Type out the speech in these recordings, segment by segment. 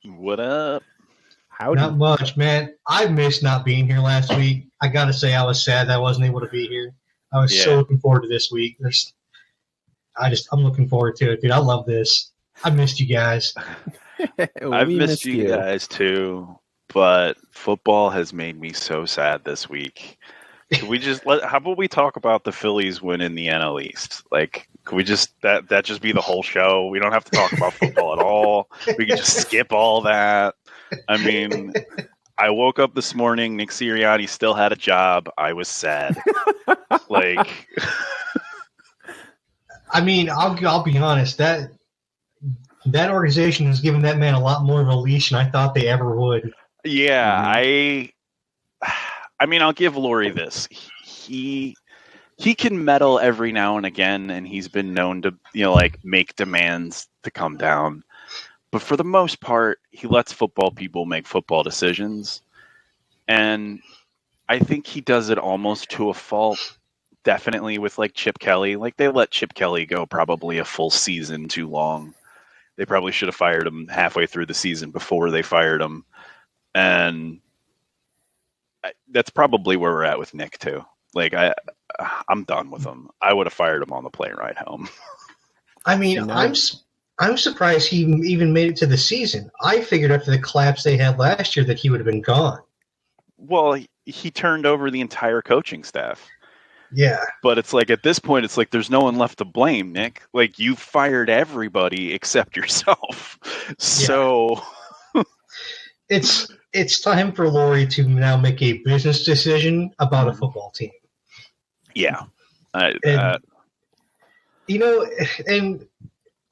What up? Howdy. Not much, man. I missed not being here last week. I gotta say, I was sad that I wasn't able to be here. I was so Yeah. looking forward to this week. I'm looking forward to it, dude. I love this. I missed you guys. I've We missed you guys too, but football has made me so sad this week. Can we just how about we talk about the Phillies winning the NL East? Like, can we just that just be the whole show? We don't have to talk about football at all. We can just skip all that. I mean, I woke up this morning, Nick Sirianni still had a job. I was sad. Like, I mean, I'll be honest. That organization has given that man a lot more of a leash than I thought they ever would. yeah, I mean, I'll give Laurie this. He can meddle every now and again, and he's been known to, like make demands to come down. But for the most part, he lets football people make football decisions. And I think he does it almost to a fault, definitely with like Chip Kelly. Like they let Chip Kelly go probably a full season too long. They probably should have fired him halfway through the season before they fired him. And that's probably where we're at with Nick too. Like I'm done with him. I would have fired him on the plane ride home. I mean, I'm surprised he even made it to the season. I figured after the collapse they had last year that he would have been gone. Well, he turned over the entire coaching staff. Yeah. But it's like at this point, it's like there's no one left to blame, Nick. Like you fired everybody except yourself. So it's time for Laurie to now make a business decision about a football team. Yeah. And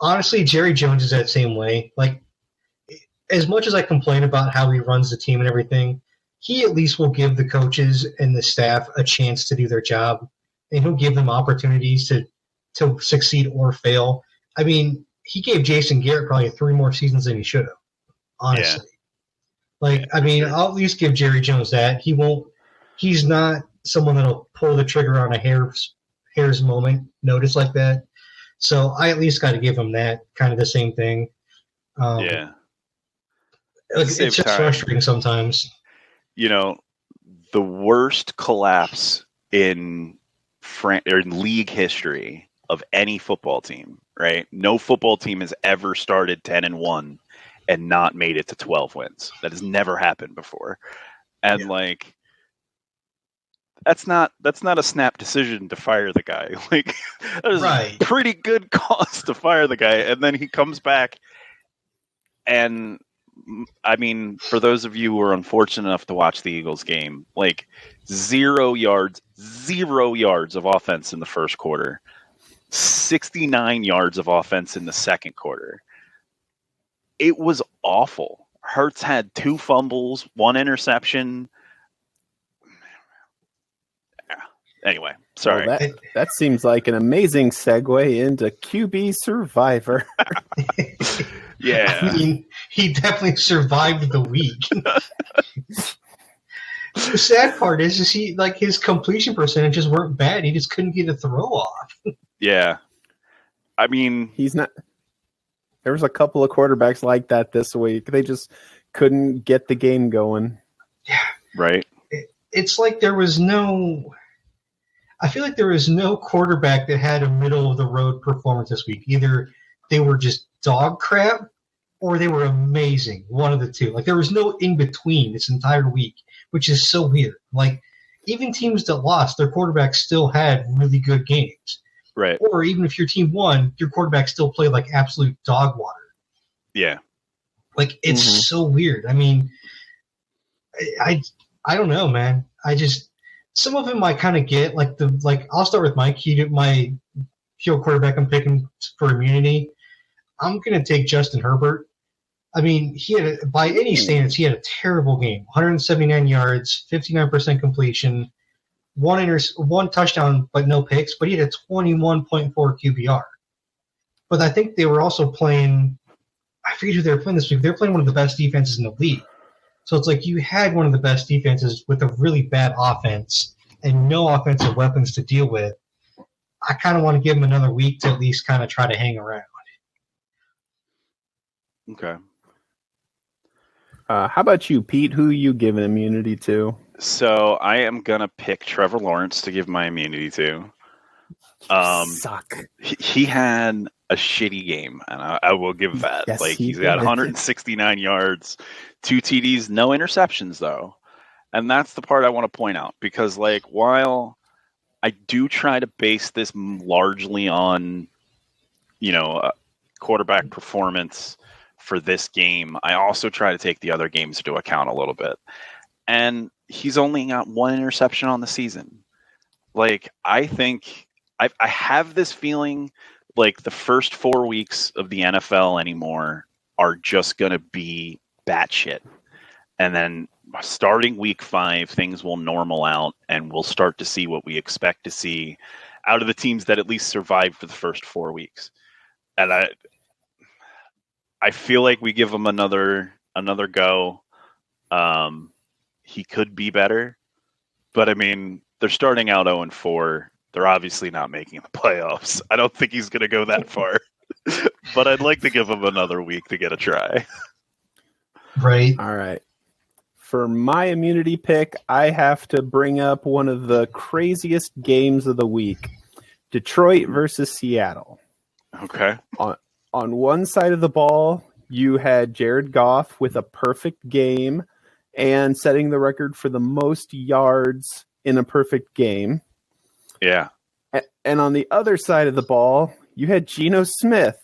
honestly, Jerry Jones is that same way. Like, as much as I complain about how he runs the team and everything, he at least will give the coaches and the staff a chance to do their job, and he'll give them opportunities to succeed or fail. I mean, he gave Jason Garrett probably 3 more seasons than he should have, honestly. Yeah. I'll at least give Jerry Jones that. He's not someone that'll pull the trigger on a hair's moment notice like that. So I at least got to give him that, kind of the same thing. It's just frustrating sometimes. The worst collapse in league history of any football team, right? No football team has ever started 10-1 and not made it to 12 wins. That has never happened before. And that's not a snap decision to fire the guy. Like that is a pretty good cause to fire the guy. And then he comes back and I mean, for those of you who are unfortunate enough to watch the Eagles game, like 0 yards of offense in the first quarter, 69 yards of offense in the second quarter. It was awful. Hurts had 2 fumbles, 1 interception. Anyway, sorry. Well, that seems like an amazing segue into QB Survivor. Yeah. I mean, he definitely survived the week. The sad part is his completion percentages weren't bad. He just couldn't get a throw off. Yeah. I mean, he's not. There was a couple of quarterbacks like that this week. They just couldn't get the game going. Yeah. Right. It's like I feel like there was no quarterback that had a middle of the road performance this week. Either they were just dog crap or they were amazing. One of the two. Like there was no in between this entire week, which is so weird. Like even teams that lost, their quarterbacks still had really good games. Right. Or even if your team won, your quarterback still played like absolute dog water. Yeah. Like it's so weird. I mean, I don't know, man. Some of them I kind of get. I'll start with Mike. My field quarterback I'm picking for immunity. I'm going to take Justin Herbert. I mean, by any standards, he had a terrible game. 179 yards, 59% completion, one touchdown, but no picks. But he had a 21.4 QBR. But I think they were also playing. I forget who they were playing this week. They were playing one of the best defenses in the league. So it's like you had one of the best defenses with a really bad offense and no offensive weapons to deal with. I kind of want to give him another week to at least kind of try to hang around. Okay. How about you, Pete? Who you giving immunity to? So I am gonna pick Trevor Lawrence to give my immunity to. Suck. He had a shitty game, and I will give that. Yes, Like he he's got did. 169 yards, 2 TDs, no interceptions though, and that's the part I want to point out because like while I do try to base this largely on quarterback performance for this game, I also try to take the other games into account a little bit, and he's only got 1 interception on the season. Like I think I have this feeling like the first 4 weeks of the NFL anymore are just going to be batshit. And then starting week 5, things will normal out and we'll start to see what we expect to see out of the teams that at least survived for the first 4 weeks. And I feel like we give him another go. He could be better, but I mean, they're starting out 0-4. They're obviously not making the playoffs. I don't think he's going to go that far, but I'd like to give him another week to get a try. Right. All right. For my immunity pick, I have to bring up one of the craziest games of the week. Detroit versus Seattle. Okay. On one side of the ball, you had Jared Goff with a perfect game and setting the record for the most yards in a perfect game. Yeah. And on the other side of the ball, you had Geno Smith,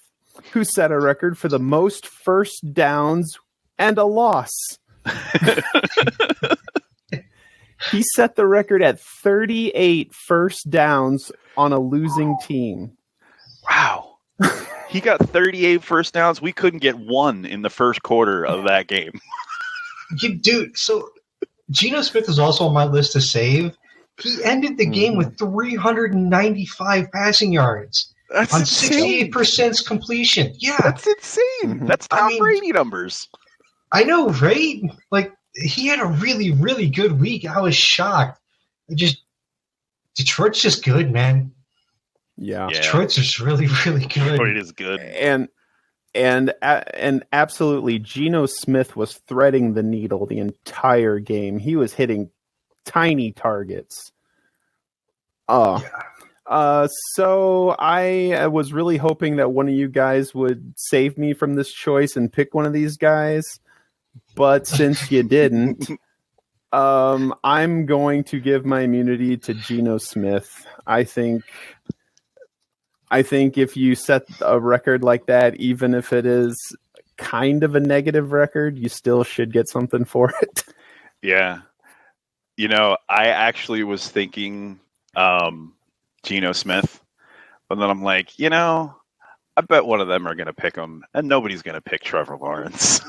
who set a record for the most first downs and a loss. He set the record at 38 first downs on a losing team. Wow. He got 38 first downs. We couldn't get 1 in the first quarter of that game. Dude, so Geno Smith is also on my list to save. He ended the game with 395 passing yards. That's on insane. 68% completion. Yeah. That's insane. Mm-hmm. That's Tom Brady numbers. I know, right? Like, he had a really, really good week. I was shocked. Detroit's just good, man. Yeah. Detroit's just really, really good. Detroit is good. And absolutely, Geno Smith was threading the needle the entire game. He was hitting tiny targets. So I was really hoping that one of you guys would save me from this choice and pick one of these guys. But since you didn't, I'm going to give my immunity to Geno Smith. I think if you set a record like that, even if it is kind of a negative record, you still should get something for it. Yeah. I actually was thinking Geno Smith, but then I'm like, I bet one of them are going to pick him, and nobody's going to pick Trevor Lawrence.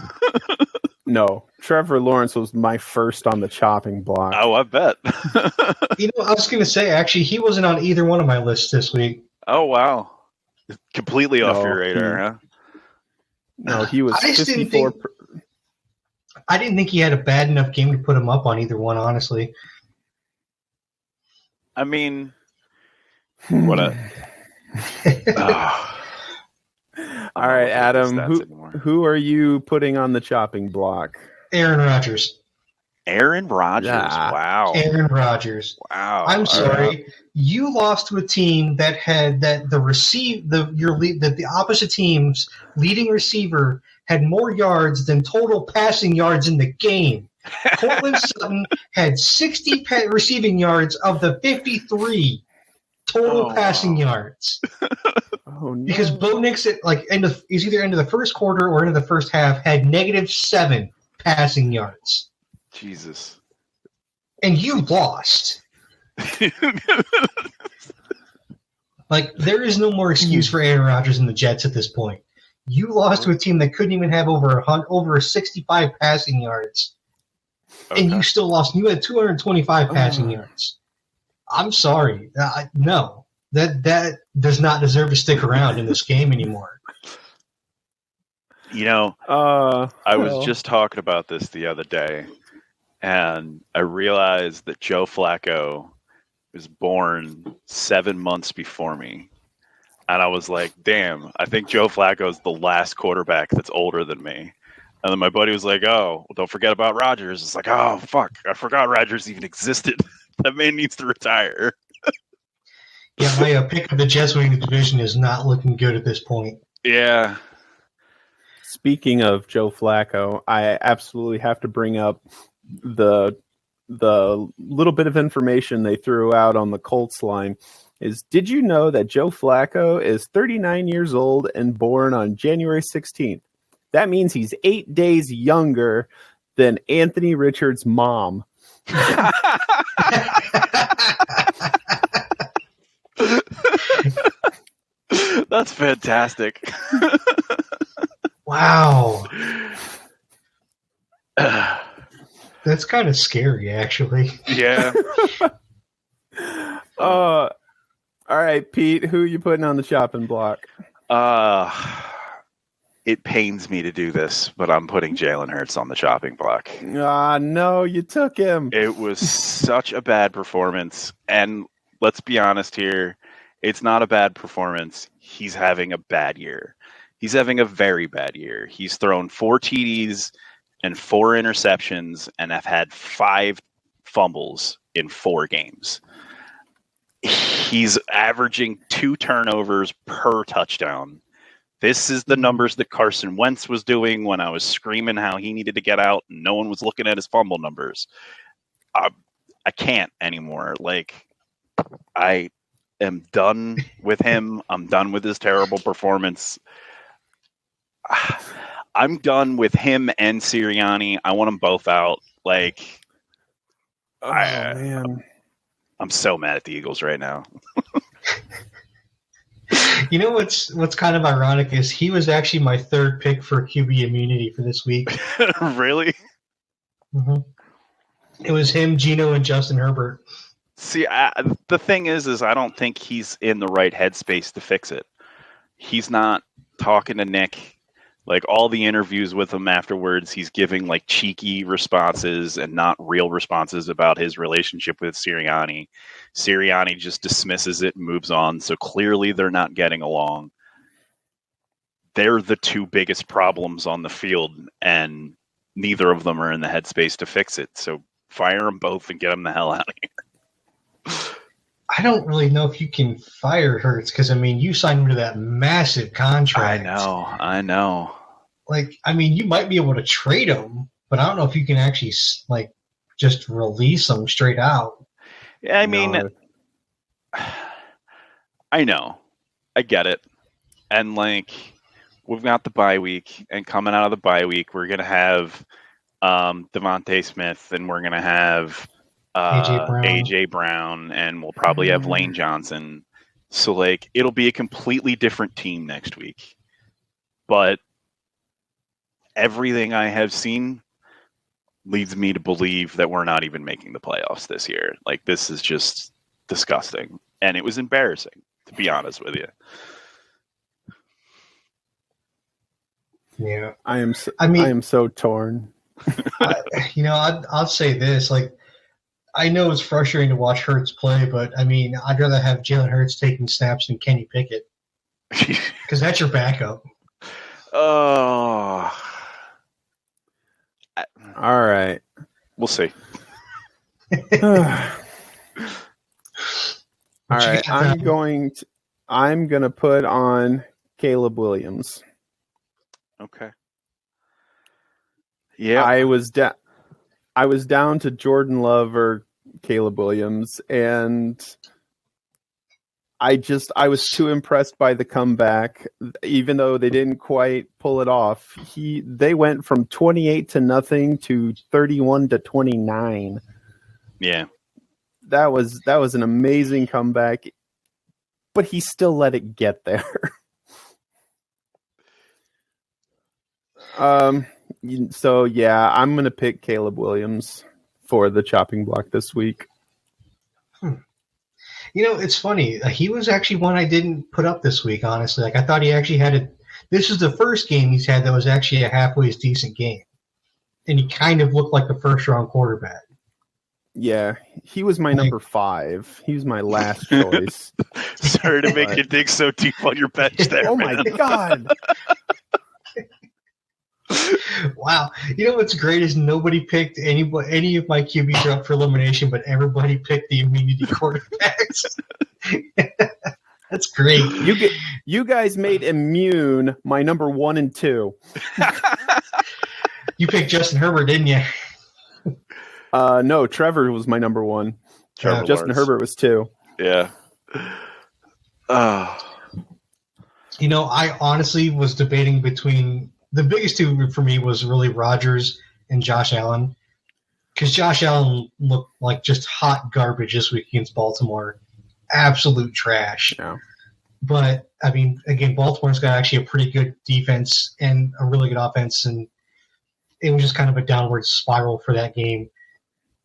No, Trevor Lawrence was my first on the chopping block. Oh, I bet. I was going to say, actually, he wasn't on either one of my lists this week. Oh, wow. Completely off your radar, huh? No, he was 54. I didn't think he had a bad enough game to put him up on either one, honestly. I mean, what a... All right, Adam, who are you putting on the chopping block? Aaron Rodgers. Aaron Rodgers. Yeah. Wow. Aaron Rodgers. Wow. I'm sorry. You lost to a team that had the opposite team's leading receiver had more yards than total passing yards in the game. Cortland Sutton had 60 receiving yards of the 53 total passing yards. Oh, no. Because Bo Nix at is either end of the first quarter or end of the first half had -7 passing yards. Jesus. And you lost. There is no more excuse for Aaron Rodgers and the Jets at this point. You lost to a team that couldn't even have over 65 passing yards. Okay. And you still lost. You had 225 passing yards. I'm sorry. No. That does not deserve to stick around in this game anymore. I was just talking about this the other day, and I realized that Joe Flacco was born 7 months before me. And I was like, damn, I think Joe Flacco is the last quarterback that's older than me. And then my buddy was like, "Oh, well, don't forget about Rodgers." It's like, "Oh, fuck, I forgot Rodgers even existed. That man needs to retire." Yeah, my pick of the Jets winning the division is not looking good at this point. Yeah. Speaking of Joe Flacco, I absolutely have to bring up the little bit of information they threw out on the Colts line. Did you know that Joe Flacco is 39 years old and born on January 16th? That means he's 8 days younger than Anthony Richards' mom. That's fantastic. Wow. That's kind of scary, actually. Yeah. All right, Pete, who are you putting on the chopping block? It pains me to do this, but I'm putting Jalen Hurts on the chopping block. No, you took him. It was such a bad performance. And let's be honest here, it's not a bad performance. He's having a bad year. He's having a very bad year. He's thrown 4 TDs and 4 interceptions and have had 5 fumbles in 4 games. He's averaging 2 turnovers per touchdown. This is the numbers that Carson Wentz was doing when I was screaming how he needed to get out and no one was looking at his fumble numbers. I can't anymore. Like, I am done with him. I'm done with his terrible performance. I'm done with him and Sirianni. I want them both out. Like, man. I'm so mad at the Eagles right now. You know what's kind of ironic is he was actually my 3rd pick for QB immunity for this week. Really? Mm-hmm. It was him, Geno, and Justin Herbert. See, the thing is I don't think he's in the right headspace to fix it. He's not talking to Nick. Like, all the interviews with him afterwards, he's giving like cheeky responses and not real responses about his relationship with Sirianni. Sirianni just dismisses it and moves on. So clearly they're not getting along. They're the 2 biggest problems on the field, and neither of them are in the headspace to fix it. So fire them both and get them the hell out of here. I don't really know if you can fire Hurts because, I mean, you signed him to that massive contract. I know. Like, I mean, you might be able to trade him, but I don't know if you can actually, like, just release him straight out. Yeah, I mean, I know. I get it. And, like, we've got the bye week, and coming out of the bye week, we're going to have Devontae Smith, and we're going to have AJ Brown, and we'll probably have Lane Johnson. So, like, it'll be a completely different team next week. But everything I have seen leads me to believe that we're not even making the playoffs this year. Like, this is just disgusting. And it was embarrassing, to be honest with you. Yeah. I am so torn. I'll say this, like, I know it's frustrating to watch Hurts play, but I mean, I'd rather have Jalen Hurts taking snaps than Kenny Pickett because that's your backup. Oh, all right. We'll see. All right, I'm going to put on Caleb Williams. Okay. Yeah, I was down to Jordan Love or Caleb Williams, and I was too impressed by the comeback, even though they didn't quite pull it off. They went from 28-0 to 31-29. Yeah. That was an amazing comeback, but he still let it get there. So yeah, I'm going to pick Caleb Williams for the chopping block this week. You know, it's funny. He was actually one I didn't put up this week, honestly. Like, I thought he actually had it. This is the first game he's had that was actually a halfway decent game. And he kind of looked like the first-round quarterback. Yeah, he was my number 5. He was my last choice. Sorry to make you dig so deep on your bench there. Oh, my God. Wow. You know what's great is nobody picked any of my QBs are up for elimination, but everybody picked the immunity quarterbacks. That's great. You guys made Immune my number 1 and 2. You picked Justin Herbert, didn't you? No, Trevor was my number 1. Trevor Justin Lawrence. Herbert was 2. Yeah. You know, I honestly was debating between the biggest two for me was really Rodgers and Josh Allen, because Josh Allen looked like just hot garbage this week against Baltimore, absolute trash. Yeah. But I mean, again, Baltimore's got actually a pretty good defense and a really good offense, and it was just kind of a downward spiral for that game.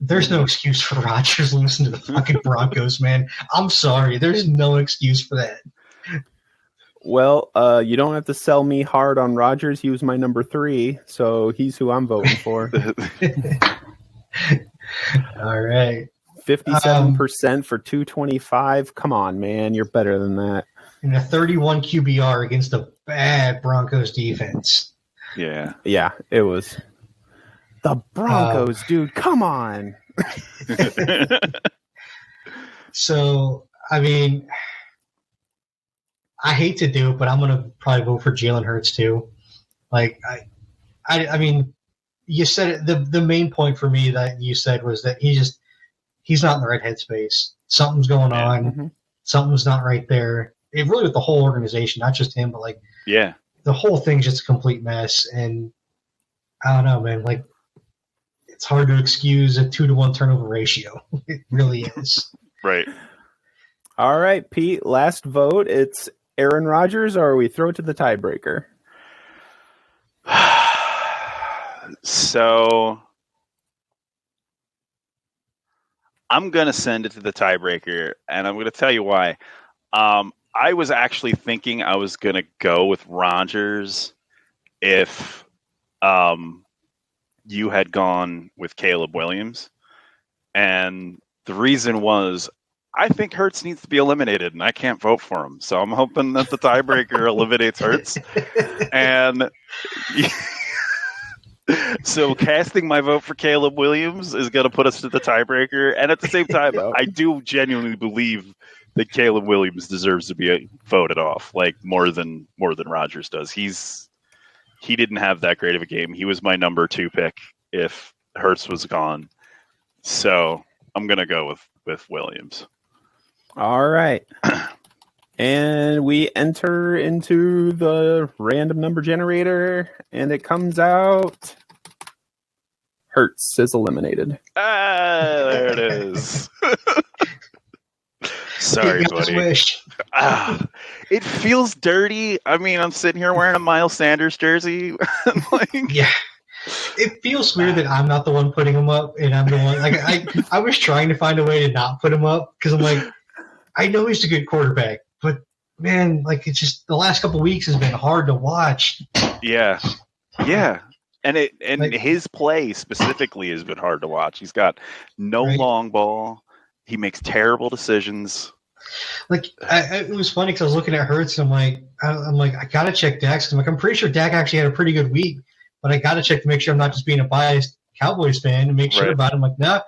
There's no excuse for Rodgers losing to the fucking Broncos, man. I'm sorry. There's no excuse for that. Well, you don't have to sell me hard on Rodgers. He was my number 3, so he's who I'm voting for. All right. 57% for 225. Come on, man. You're better than that. And a 31 QBR against a bad Broncos defense. Yeah. Yeah, it was. The Broncos, dude. Come on. So, I mean, I hate to do it, but I'm going to probably vote for Jalen Hurts too. Like, I mean, you said it, the main point for me that you said was that he's not in the right headspace. Something's going on. Mm-hmm. Something's not right there. It really with the whole organization, not just him, but like the whole thing's just a complete mess. And I don't know, man. Like, it's hard to excuse a 2-to-1 turnover ratio. It really is. Right. All right, Pete. Last vote. It's Aaron Rodgers, or we throw it to the tiebreaker? So I'm going to send it to the tiebreaker, and I'm going to tell you why. I was actually thinking I was going to go with Rodgers if you had gone with Caleb Williams. And the reason was I think Hurts needs to be eliminated, and I can't vote for him. So I'm hoping that the tiebreaker eliminates Hurts. And so casting my vote for Caleb Williams is going to put us to the tiebreaker. And at the same time, I do genuinely believe that Caleb Williams deserves to be voted off, like more than Rodgers does. He didn't have that great of a game. He was my number 2 pick if Hurts was gone. So I'm going to go with Williams. All right. And we enter into the random number generator, and it comes out Hurts is eliminated. There it is. Sorry, buddy. It feels dirty. I mean, I'm sitting here wearing a Miles Sanders jersey. Yeah. It feels weird that I'm not the one putting him up, and I'm the one. Like I was trying to find a way to not put him up because I'm like, I know he's a good quarterback, but man, like it's just the last couple of weeks has been hard to watch. Yeah, and his play specifically has been hard to watch. He's got no long ball. He makes terrible decisions. Like it was funny because I was looking at Hurts and I'm like I gotta check Dak. I'm pretty sure Dak actually had a pretty good week, but I gotta check to make sure I'm not just being a biased Cowboys fan and make sure about him. Like, nah,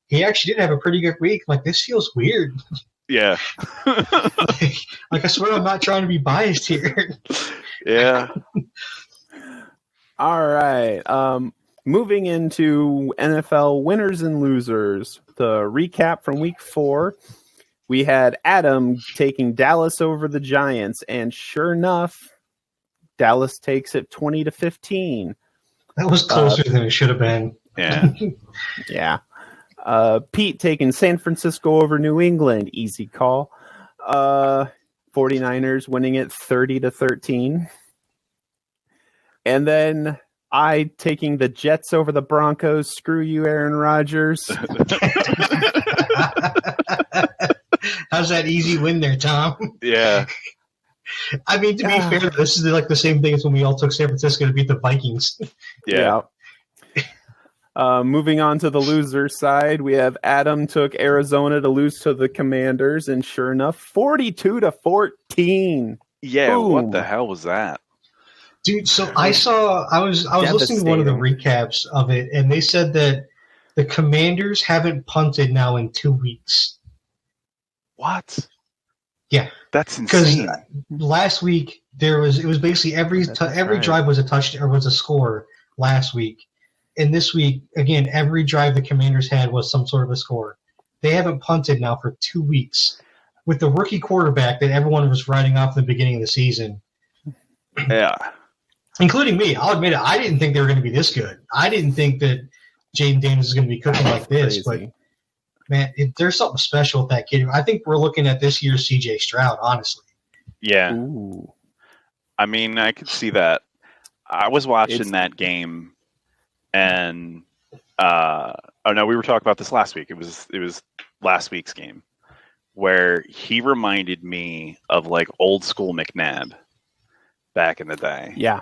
he actually did have a pretty good week. I'm like, this feels weird. Yeah. like I swear I'm not trying to be biased here. Yeah. All right. Moving into NFL winners and losers. The recap from week 4. We had Adam taking Dallas over the Giants, and sure enough, Dallas takes it 20-15. That was closer than it should have been. Yeah. Yeah. Pete taking San Francisco over New England. Easy call. 49ers winning it 30-13. And then I taking the Jets over the Broncos. Screw you, Aaron Rodgers. How's that easy win there, Tom? Yeah. I mean, to be fair, this is like the same thing as when we all took San Francisco to beat the Vikings. Yeah. Moving on to the loser side, we have Adam took Arizona to lose to the Commanders, and sure enough, 42-14. Yeah, Boom. What the hell was that? Dude, so I was listening to one of the recaps of it, and they said that the Commanders haven't punted now in 2 weeks. What? Yeah, that's insane. Because last week it was basically every drive was a touchdown or was a score last week, and this week again every drive the Commanders had was some sort of a score. They haven't punted now for 2 weeks with the rookie quarterback that everyone was writing off at the beginning of the season. Yeah. Including me. I'll admit it. I didn't think they were going to be this good. I didn't think that Jaden Daniels is going to be cooking like this. But, man, there's something special with that kid. I think we're looking at this year's C.J. Stroud, honestly. Yeah. Ooh. I mean, I could see that. I was watching that game, and oh no, we were talking about this last week. It was last week's game where he reminded me of like old school McNabb back in the day. Yeah.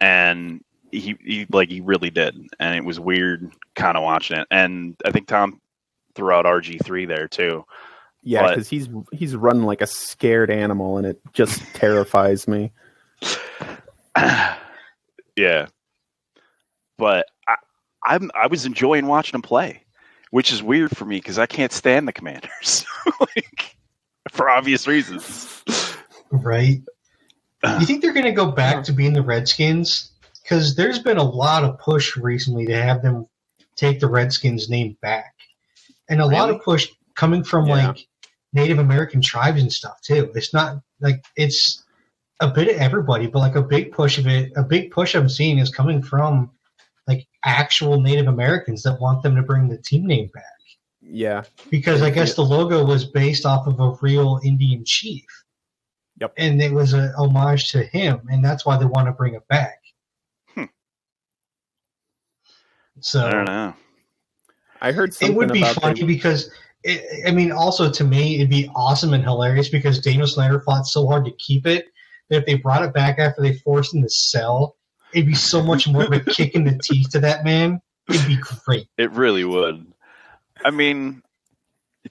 And he really did. And it was weird kind of watching it. And I think Tom threw out RG3 there too. Yeah, because he's running like a scared animal, and it just terrifies me. Yeah. But I was enjoying watching him play, which is weird for me because I can't stand the Commanders. For obvious reasons. Right. You think they're going to go back to being the Redskins? Because there's been a lot of push recently to have them take the Redskins name back. And a lot of push coming from like Native American tribes and stuff too. It's not like it's a bit of everybody, but like a big push I'm seeing is coming from like actual Native Americans that want them to bring the team name back. Yeah. Because I guess the logo was based off of a real Indian chief. Yep. And it was an homage to him, and that's why they want to bring it back. So I don't know. I heard something it would be about funny because, also to me, it'd be awesome and hilarious because Daniel Snyder fought so hard to keep it that if they brought it back after they forced him to sell, it'd be so much more of a kick in the teeth to that man. It'd be great. It really would. I mean,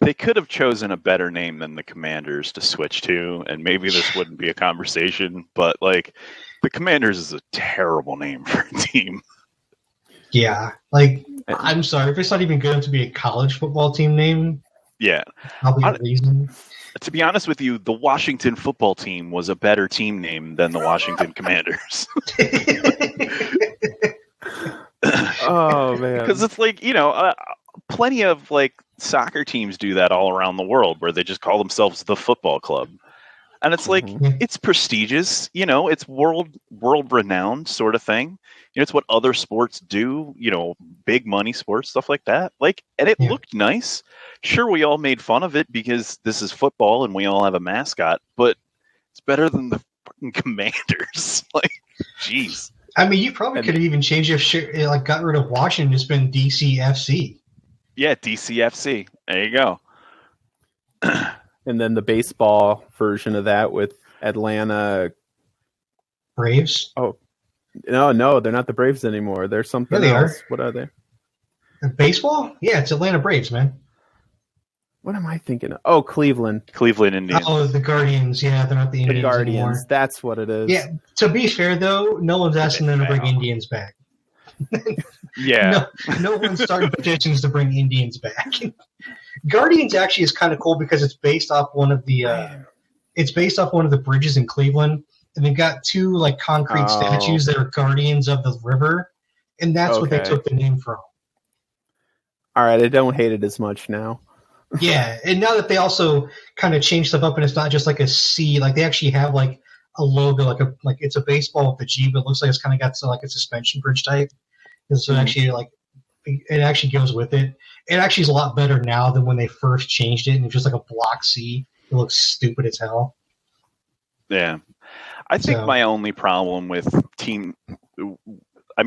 they could have chosen a better name than the Commanders to switch to, and maybe this wouldn't be a conversation, but like the Commanders is a terrible name for a team. Yeah. Like, I'm sorry, if it's not even good enough to be a college football team name, yeah. probably a reason. To be honest with you, the Washington football team was a better team name than the Washington Commanders. Oh, man. Because it's like, plenty of like soccer teams do that all around the world where they just call themselves the football club. And it's like, it's prestigious, it's world renowned sort of thing. It's what other sports do, big money sports, stuff like that. Like, and it looked nice. Sure, we all made fun of it because this is football and we all have a mascot, but it's better than the fucking Commanders. Like, jeez. I mean, you probably could have even changed your like got rid of Washington, just been DCFC. Yeah, DCFC. There you go. And then the baseball version of that with Atlanta Braves. Oh, no, they're not the Braves anymore. They're something else. What are they? Baseball? Yeah, it's Atlanta Braves, man. What am I thinking of? Oh, Cleveland Indians. Oh, the Guardians. Yeah, they're not the Indians Guardians. Anymore. That's what it is. Yeah, to be fair, though, no one's asking them to bring Indians back. Yeah. No one's starting petitions to bring Indians back. Guardians actually is kind of cool because it's based off one of the bridges in Cleveland, and they've got two like concrete statues that are guardians of the river, and that's what they took the name from. All right, I don't hate it as much now. Yeah, and now that they also kind of changed stuff up, and it's not just like a C, like they actually have like a logo, like it's a baseball with a G, but it looks like it's kind of got like a suspension bridge type. And so actually, like it actually goes with it. It actually is a lot better now than when they first changed it, and it's just like a block C. It looks stupid as hell. Yeah, I think my only problem with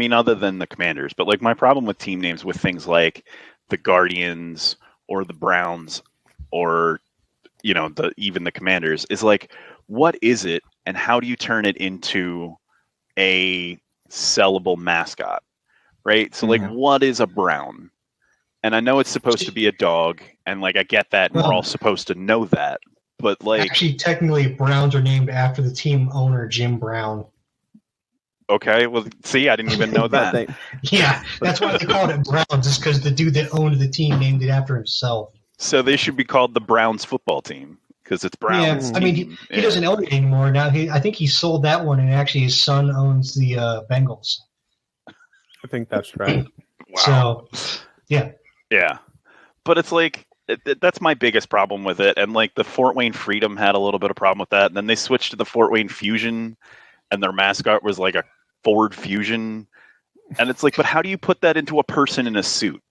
other than the Commanders, but like my problem with team names with things like the Guardians or the Browns or even the Commanders is like, what is it and how do you turn it into a sellable mascot, right? So like, what is a Brown? And I know it's supposed to be a dog, and like I get that, and we're all supposed to know that, but like actually technically Browns are named after the team owner Jim Brown. Okay, well, see, I didn't even know But that. Yeah, that's why they called it Browns, just because the dude that owned the team named it after himself. So they should be called the Browns football team because it's Browns. Yeah, I mean, team. he doesn't own it anymore now. I think he sold that one, and actually his son owns the Bengals. I think that's right. Wow. So, yeah. Yeah, but it's like that's my biggest problem with it. And like the Fort Wayne Freedom had a little bit of problem with that, and then they switched to the Fort Wayne Fusion, and their mascot was like a Ford Fusion, and it's like, but how do you put that into a person in a suit?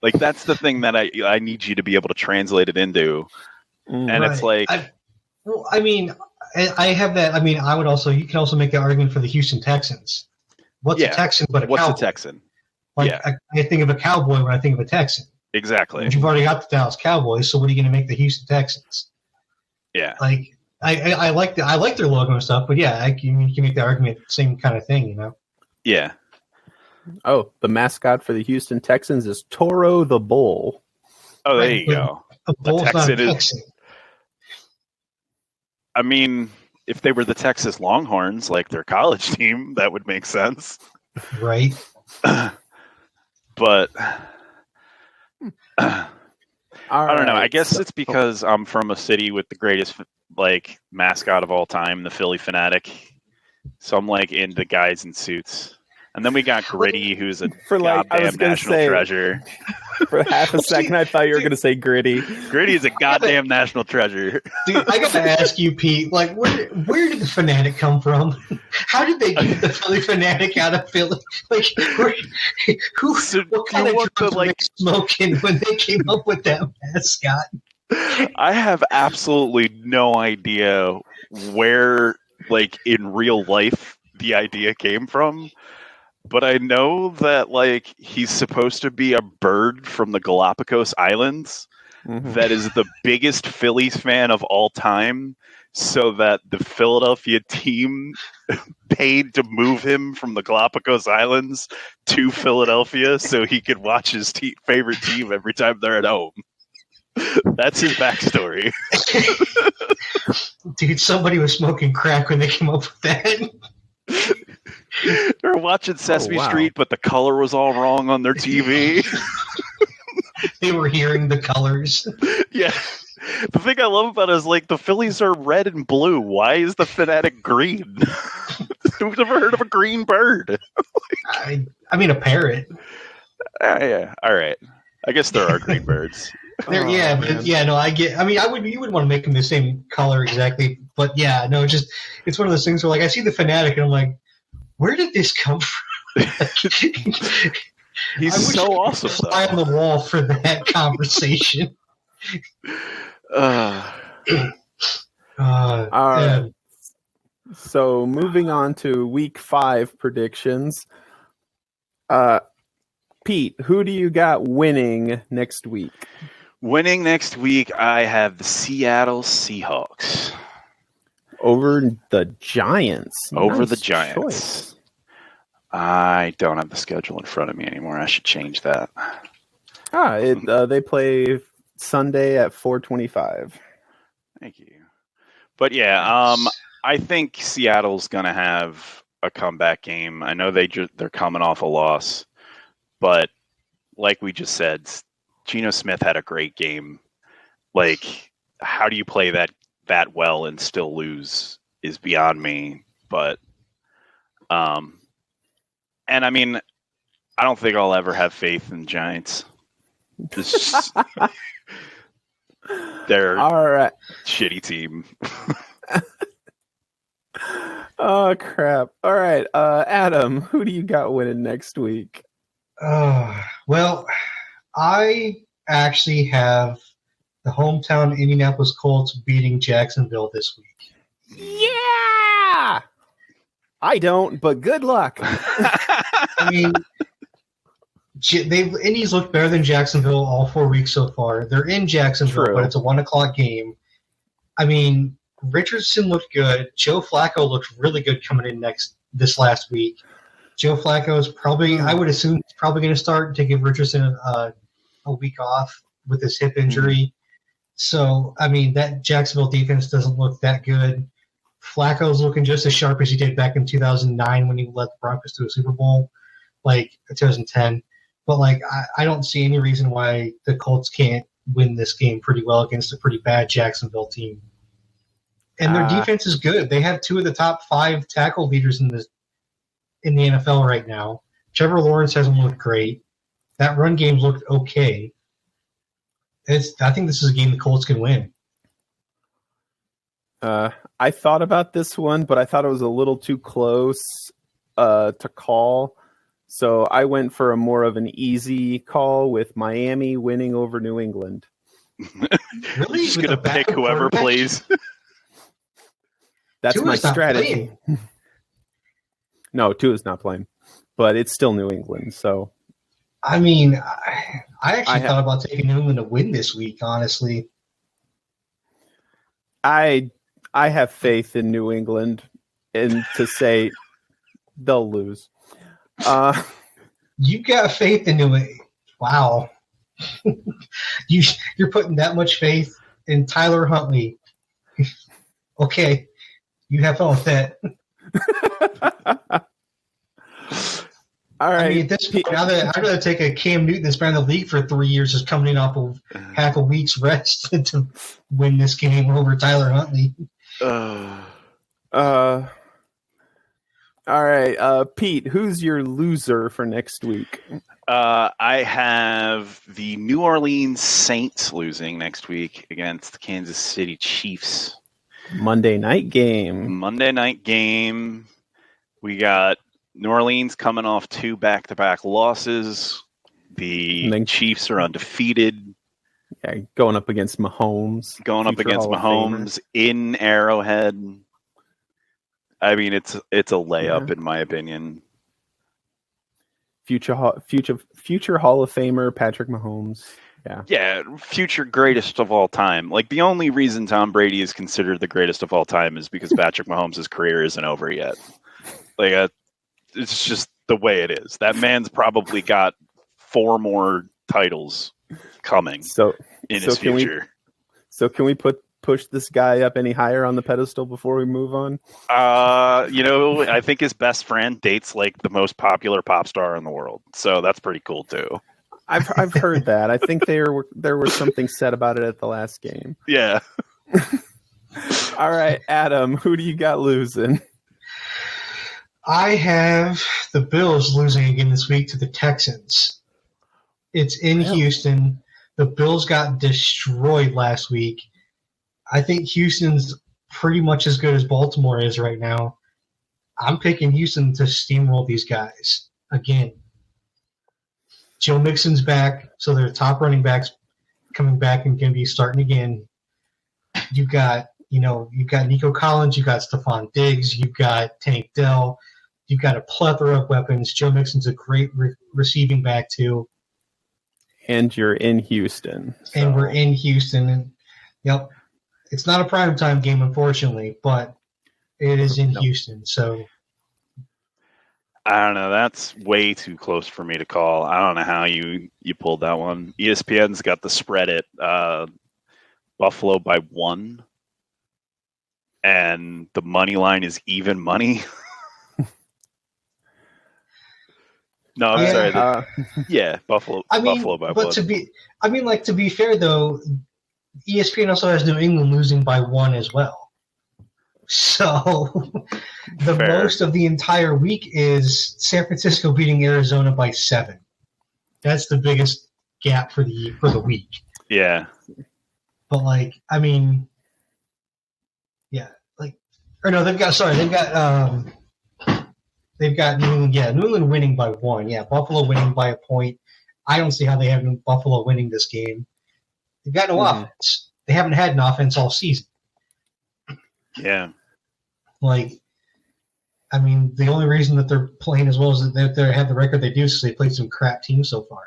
Like that's the thing that I need you to be able to translate it into, and it's like, I have that. I mean, I would also. You can also make the argument for the Houston Texans. What's a Texan but a what's cowboy? a Texan? Like Yeah. I think of a cowboy when I think of a Texan. Exactly. But you've already got the Dallas Cowboys, so what are you going to make the Houston Texans? Yeah. Like I like their logo and stuff, but yeah, you can make the argument same kind of thing, you know. Yeah. Oh, the mascot for the Houston Texans is Toro the Bull. Oh, there Right, you go. A bull's not a Texan is- Texan. I mean, if they were the Texas Longhorns, like their college team, that would make sense. Right. But All I don't know. I right, guess so- it's because I'm from a city with the greatest like mascot of all time, the Philly Fanatic. So I'm like into guys in suits. And then we got Gritty, who's a for like I goddamn was going to national say treasure. for half a second I thought you were going to say Gritty. Gritty is a goddamn national treasure. Dude, I got to ask you, Pete, like where did the Fanatic come from? How did they get the Philly Fanatic out of Philly? Like So what kind you of want drugs the, were like- they smoking when they came up with that mascot? I have absolutely no idea where, like, in real life, the idea came from. But I know that, like, he's supposed to be a bird from the Galapagos Islands Mhm. that is the biggest Phillies fan of all time, so that the Philadelphia team paid to move him from the Galapagos Islands to Philadelphia so he could watch his favorite team every time they're at home. That's his backstory. Dude, somebody was smoking crack when they came up with that. They're watching Sesame wow. Street, but the color was all wrong on their TV. They were hearing the colors. Yeah. The thing I love about it is, like, the Phillies are red and blue. Why is the Fanatic green? Who's ever heard of a green bird? I mean, a parrot. Yeah. All right. I guess there are green birds. There, Oh, yeah, man. but yeah, no, I get. I mean, you would want to make them the same color exactly, but yeah, no, it's one of those things where like I see the Fanatic and I'm like, where did this come from? He's I wish I so could awesome, fly on the wall for that conversation. though. All yeah. right. So moving on to week 5 predictions. Pete, who do you got winning next week? Winning next week, I have the Seattle Seahawks. Over the Giants. Over Nice the Giants. choice. I don't have the schedule in front of me anymore. I should change that. They play Sunday at 4:25. Thank you. But yeah, I think Seattle's going to have a comeback game. I know they're coming off a loss, but like we just said, Geno Smith had a great game. Like, how do you play that well and still lose is beyond me. But, and I mean, I don't think I'll ever have faith in Giants. Just, they're All right. shitty team. Oh crap. All right. Adam, who do you got winning next week? Well, I actually have the hometown Indianapolis Colts beating Jacksonville this week. Yeah. I don't, but good luck. I mean, Indy's looked better than Jacksonville all 4 weeks so far. They're in Jacksonville, True. but it's a 1:00 game. I mean, Richardson looked good. Joe Flacco looked really good coming in this last week. Joe Flacco is probably, I would assume, probably going to start to give Richardson a week off with his hip injury. So, I mean, that Jacksonville defense doesn't look that good. Flacco's looking just as sharp as he did back in 2009 when he led the Broncos to a Super Bowl, like 2010. But like, I don't see any reason why the Colts can't win this game pretty well against a pretty bad Jacksonville team. And their defense is good. They have 2 of the top 5 tackle leaders in the NFL right now. Trevor Lawrence hasn't looked great. That run game's looked okay. I think this is a game the Colts can win. I thought about this one, but I thought it was a little too close to call. So I went for a more of an easy call with Miami winning over New England. Really? Just going to pick whoever plays. That's Tua's my not strategy. No, Tua's not playing, but it's still New England. So, I mean, I actually thought about taking New England to win this week, honestly. I have faith in New England and to say they'll lose. You got faith in New England. Wow. You're putting that much faith in Tyler Huntley. Okay. You have fun with that. All right. I mean, at this point, I'd rather take a Cam Newton that's been in the league for 3 years, just coming in off of half a week's rest to win this game over Tyler Huntley. All right, Pete, who's your loser for next week? I have the New Orleans Saints losing next week against the Kansas City Chiefs. Monday night game. We got New Orleans coming off 2 back-to-back losses. The Chiefs are undefeated. Yeah, going up against Mahomes. In Arrowhead. I mean, it's a layup in my opinion. Future Hall of Famer Patrick Mahomes. Yeah, future greatest of all time. Like, the only reason Tom Brady is considered the greatest of all time is because Patrick Mahomes' career isn't over yet. Like, it's just the way it is. That man's probably got 4 more titles coming in his future. Can we push this guy up any higher on the pedestal before we move on? I think his best friend dates like the most popular pop star in the world. So that's pretty cool too. I've heard that. I think there was something said about it at the last game. Yeah. All right, Adam, who do you got losing? I have the Bills losing again this week to the Texans. It's in Houston. The Bills got destroyed last week. I think Houston's pretty much as good as Baltimore is right now. I'm picking Houston to steamroll these guys again. Joe Mixon's back, so their top running backs coming back and going to be starting again. You've got Nico Collins, you've got Stephon Diggs, you've got Tank Dell, you've got a plethora of weapons. Joe Mixon's a great receiving back too. And you're in Houston. So. And we're in Houston. And, yep. It's not a primetime game, unfortunately, but it is in Houston. So I don't know. That's way too close for me to call. I don't know how you pulled that one. ESPN's got the spread at Buffalo by 1, and the money line is even money. No, I'm sorry. Buffalo. Buffalo by 1. To be fair though, ESPN also has New England losing by 1 as well. So the most of the entire week is San Francisco beating Arizona by 7. That's the biggest gap for the week. Yeah. But they've got New England. Yeah, New England winning by 1. Yeah, Buffalo winning by a point. I don't see how they have Buffalo winning this game. They've got no offense. They haven't had an offense all season. Yeah. The only reason that they're playing as well as they have the record they do is because they played some crap teams so far.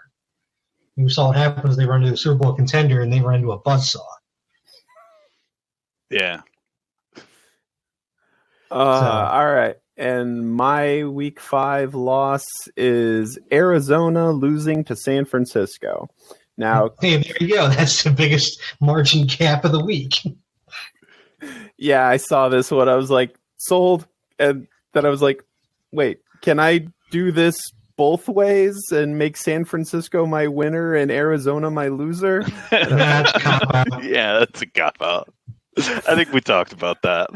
And we saw what happens. They run into a Super Bowl contender and they run into a buzzsaw. Yeah. All right. And my week 5 loss is Arizona losing to San Francisco. Now, hey, there you go. That's the biggest margin gap of the week. Yeah, I saw this one. I was like, sold. And then I was like, wait, can I do this both ways and make San Francisco my winner and Arizona my loser? That's cop-out. Yeah, that's a cop out. I think we talked about that.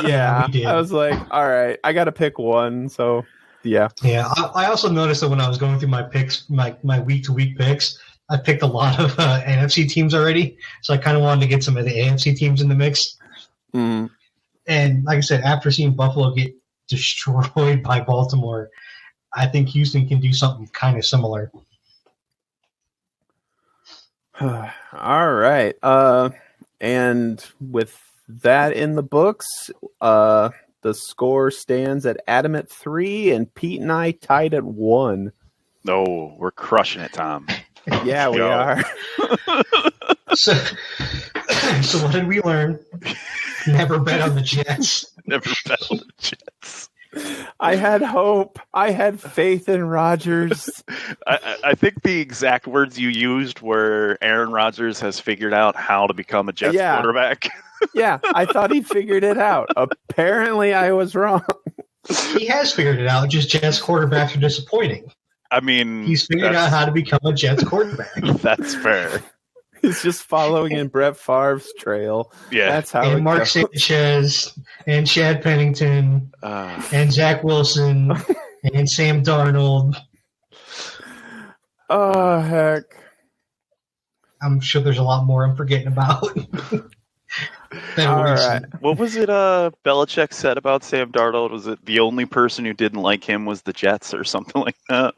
Yeah, we did. I was like, all right, I got to pick one. So, yeah. Yeah, I also noticed that when I was going through my picks, my week-to-week picks, I picked a lot of NFC teams already. So I kind of wanted to get some of the AFC teams in the mix. Mm. And like I said, after seeing Buffalo get destroyed by Baltimore, I think Houston can do something kind of similar. All right. And with that in the books, the score stands at Adam at 3 and Pete and I tied at 1. No, we're crushing it, Tom. Yeah, we Go. are. So what did we learn? Never bet on the Jets. Never bet on the Jets. I had hope. I had faith in Rodgers. I think the exact words you used were Aaron Rodgers has figured out how to become a Jets quarterback. Yeah, I thought he figured it out. Apparently, I was wrong. He has figured it out. Just Jets quarterbacks are disappointing. I mean, He's figured out how to become a Jets quarterback. That's fair. He's just following in Brett Favre's trail. Yeah. That's how And it Mark goes. Sanchez and Chad Pennington and Zach Wilson and Sam Darnold. Oh, heck. I'm sure there's a lot more I'm forgetting about. All right. What was it Belichick said about Sam Darnold? Was it the only person who didn't like him was the Jets or something like that?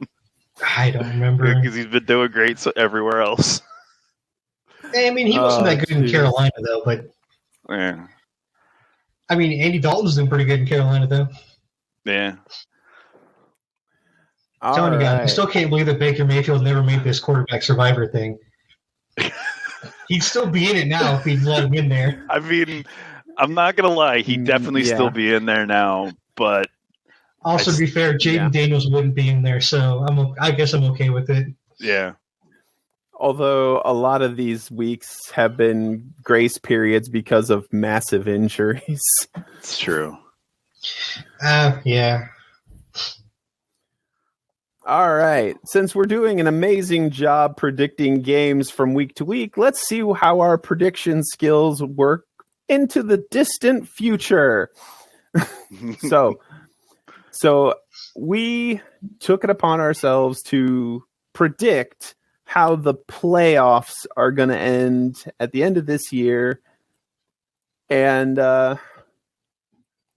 I don't remember. Because he's been doing great everywhere else. I mean, he wasn't that good in geez. Carolina, though. But Yeah. I mean, Andy Dalton's doing pretty good in Carolina, though. Yeah. All Telling you guys, I right. still can't believe that Baker Mayfield never made this quarterback survivor thing. He'd still be in it now if he'd let him in there. I mean, I'm not going to lie. He'd definitely Yeah. still be in there now. But Also, to be fair, Jaden Yeah. Daniels wouldn't be in there, so I guess I'm okay with it. yeah. Although a lot of these weeks have been grace periods because of massive injuries. It's true. Yeah. All right. Since we're doing an amazing job predicting games from week to week, let's see how our prediction skills work into the distant future. So we took it upon ourselves to predict how the playoffs are going to end at the end of this year. And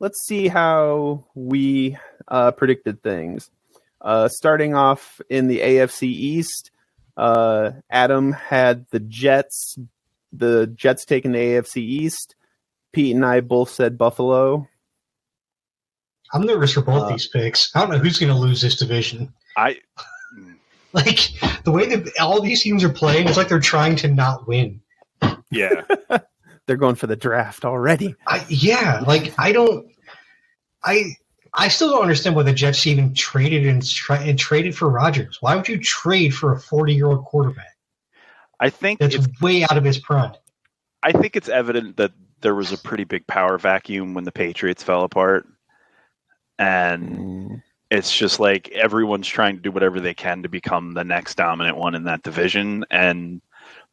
let's see how we predicted things. Starting off in the AFC East, Adam had the Jets taking the AFC East. Pete and I both said Buffalo. I'm nervous for both these picks. I don't know who's going to lose this division. Like, the way that all these teams are playing, it's like they're trying to not win. Yeah. They're going for the draft already. I still don't understand why the Jets even traded and traded for Rodgers. Why would you trade for a 40-year-old quarterback I think that's way out of his prime? I think it's evident that there was a pretty big power vacuum when the Patriots fell apart. And it's just like everyone's trying to do whatever they can to become the next dominant one in that division. And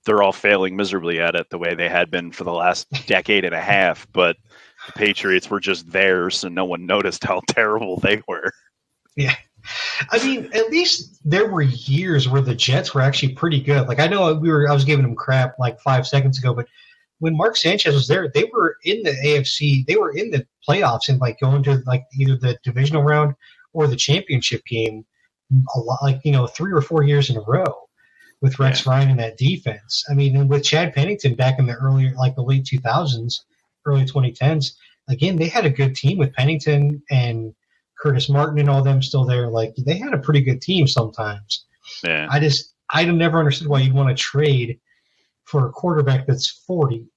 they're all failing miserably at it the way they had been for the last decade and a half. But the Patriots were just there, so no one noticed how terrible they were. Yeah. I mean, at least there were years where the Jets were actually pretty good. Like, I know I was giving them crap like 5 seconds ago, but when Mark Sanchez was there, they were in the AFC. They were in the playoffs and like going to like either the divisional round or the championship game a lot, 3 or 4 years in a row with Rex Ryan and that defense. I mean, and with Chad Pennington back in the late 2000s, early 2010s, again, they had a good team with Pennington and Curtis Martin and all them still there. Like, they had a pretty good team sometimes. Yeah. I never understood why you'd want to trade for a quarterback that's 40.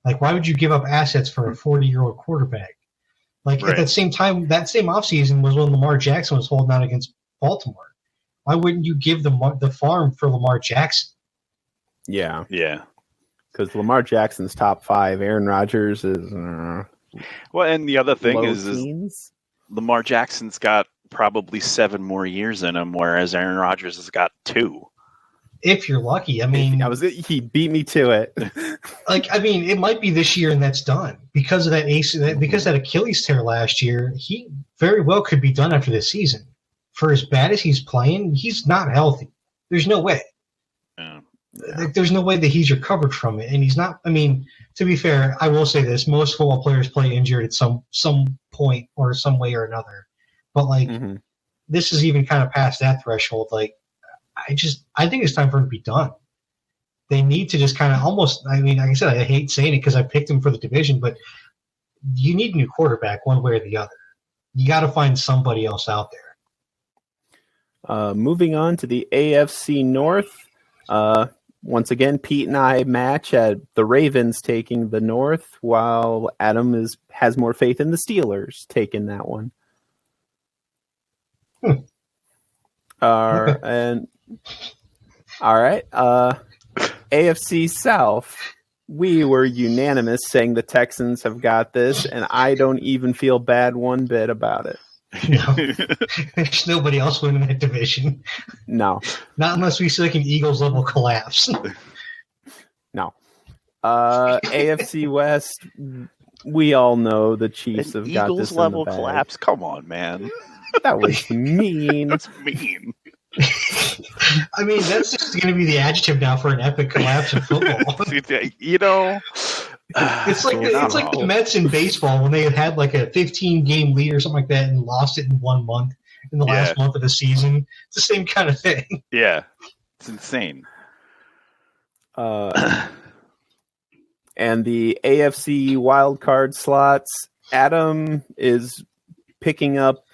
Like, why would you give up assets for a 40-year-old quarterback? Like, Right. at that same time, that same offseason was when Lamar Jackson was holding out against Baltimore. Why wouldn't you give the farm for Lamar Jackson? Yeah, Yeah. because Lamar Jackson's top 5. Aaron Rodgers is Well, and the other thing low is teens. Lamar Jackson's got probably 7 more years in him, whereas Aaron Rodgers has got 2. If you're lucky. I mean, He beat me to it. it might be this year and that's done because of because that Achilles tear last year. He very well could be done after this season. For as bad as he's playing, he's not healthy. There's no way. Yeah. There's no way that he's recovered from it, and he's not. I mean, to be fair, I will say this: most football players play injured at some point or some way or another. But this is even kind of past that threshold. Like, I think it's time for him to be done. They need to just kind of almost. I mean, like I said, I hate saying it because I picked him for the division, but you need a new quarterback one way or the other. You got to find somebody else out there. Moving on to the AFC North. Once again, Pete and I match at the Ravens taking the North, while Adam has more faith in the Steelers taking that one. And all right, AFC South. We were unanimous saying the Texans have got this, and I don't even feel bad one bit about it. No. There's nobody else winning that division. No. Not unless we see like an Eagles level collapse. No. AFC West, we all know the Chiefs have got this Eagles level in the bag. collapse? Come on, man. That was mean. That's mean. I mean, that's just going to be the adjective now for an epic collapse in football. You know, it's like the Mets in baseball when they had like a 15-game lead or something like that and lost it in 1 month in the last month of the season. It's the same kind of thing. Yeah, it's insane. And the AFC wildcard slots, Adam is picking up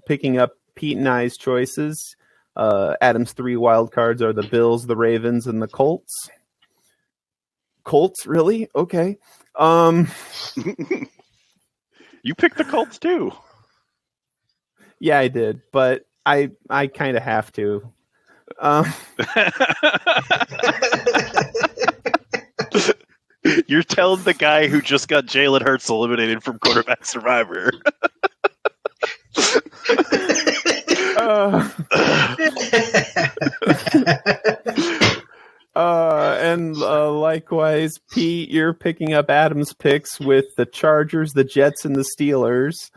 Pete and I's choices. Adam's 3 wild cards are the Bills, the Ravens, and the Colts. Colts, really? Okay. You picked the Colts too. Yeah, I did, but I kind of have to. You're telling the guy who just got Jalen Hurts eliminated from Quarterback Survivor. And likewise, Pete, you're picking up Adam's picks with the Chargers, the Jets, and the Steelers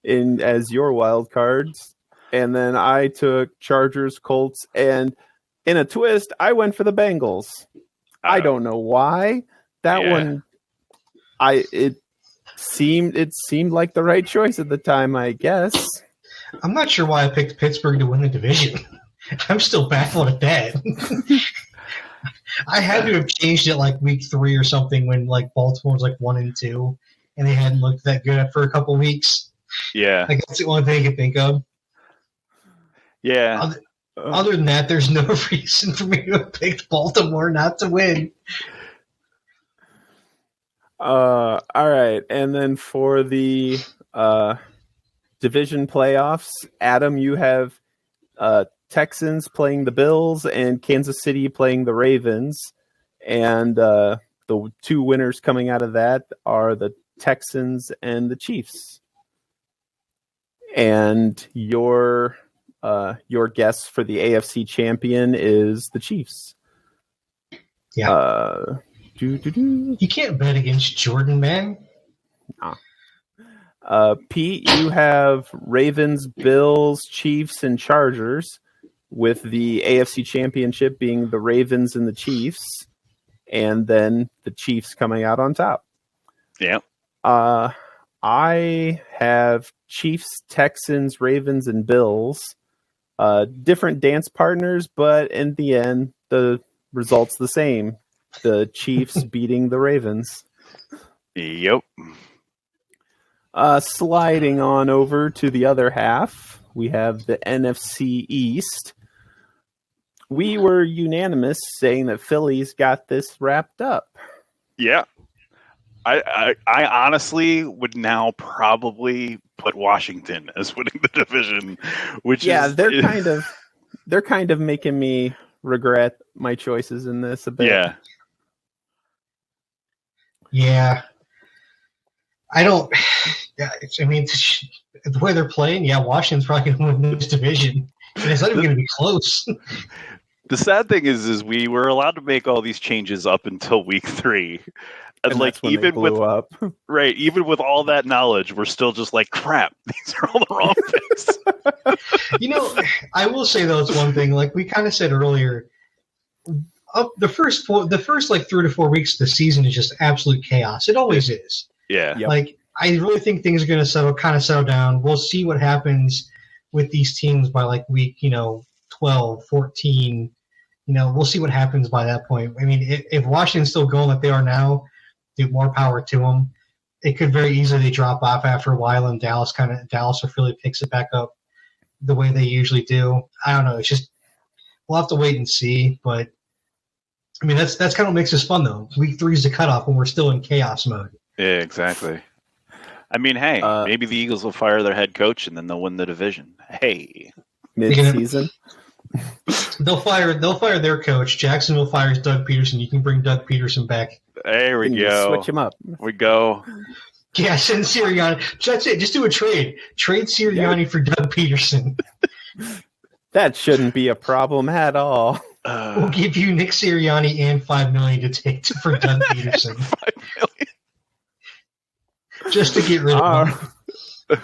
as your wild cards. And then I took Chargers, Colts, and in a twist, I went for the Bengals. I don't know why. That one, it seemed like the right choice at the time, I guess. I'm not sure why I picked Pittsburgh to win the division. I'm still baffled at that. I had to have changed it like week 3 or something when like Baltimore was like 1-2 and they hadn't looked that good for a couple weeks. Yeah. Like that's the only thing I could think of. Yeah. Other than that, there's no reason for me to have picked Baltimore not to win. All right. And then for the division playoffs, Adam, you have Texans playing the Bills and Kansas City playing the Ravens. And the 2 winners coming out of that are the Texans and the Chiefs. And your guess for the AFC champion is the Chiefs. Yeah. You can't bet against Jordan, man. Pete, you have Ravens, Bills, Chiefs, and Chargers, with the AFC championship being the Ravens and the Chiefs, and then the Chiefs coming out on top. Yeah. I have Chiefs, Texans, Ravens, and Bills. Different dance partners, but in the end, the result's the same. The Chiefs beating the Ravens. Yep. Sliding on over to the other half, we have the NFC East. We were unanimous saying that Philly's got this wrapped up. Yeah. I honestly would now probably put Washington as winning the division, which they're kind of making me regret my choices in this a bit. Yeah. Yeah. I don't. Yeah, I mean, the way they're playing, yeah, Washington's probably going to win this division, and it's not even going to be close. The sad thing is we were allowed to make all these changes up until week 3, and like that's when they even with blew up. even with all that knowledge, we're still just like, crap. These are all the wrong picks. You know, I will say though, it's one thing. Like we kind of said earlier, up the first like 3 to 4 weeks of the season is just absolute chaos. It always is. Yeah, Yep. Like I really think things are going to settle down. We'll see what happens with these teams by like week 12, 14. We'll see what happens by that point. I mean, if Washington's still going like they are now, do more power to them. It could very easily drop off after a while, and Dallas or Philly picks it back up the way they usually do. I don't know. It's just we'll have to wait and see. But I mean, that's kind of what makes this fun though. Week 3 is the cutoff when we're still in chaos mode. yeah, exactly. I mean, hey, maybe the Eagles will fire their head coach and then they'll win the division. Hey, Mid-season. They'll fire their coach. Jacksonville fires Doug Peterson. You can bring Doug Peterson back. there we And you go. switch them up. We go. Yeah, send Sirianni. That's it. Just do a trade. Trade Sirianni for Doug Peterson. That shouldn't be a problem at all. We'll give you Nick Sirianni and $5 million to take for Doug Peterson, $5 million. just to get rid of him.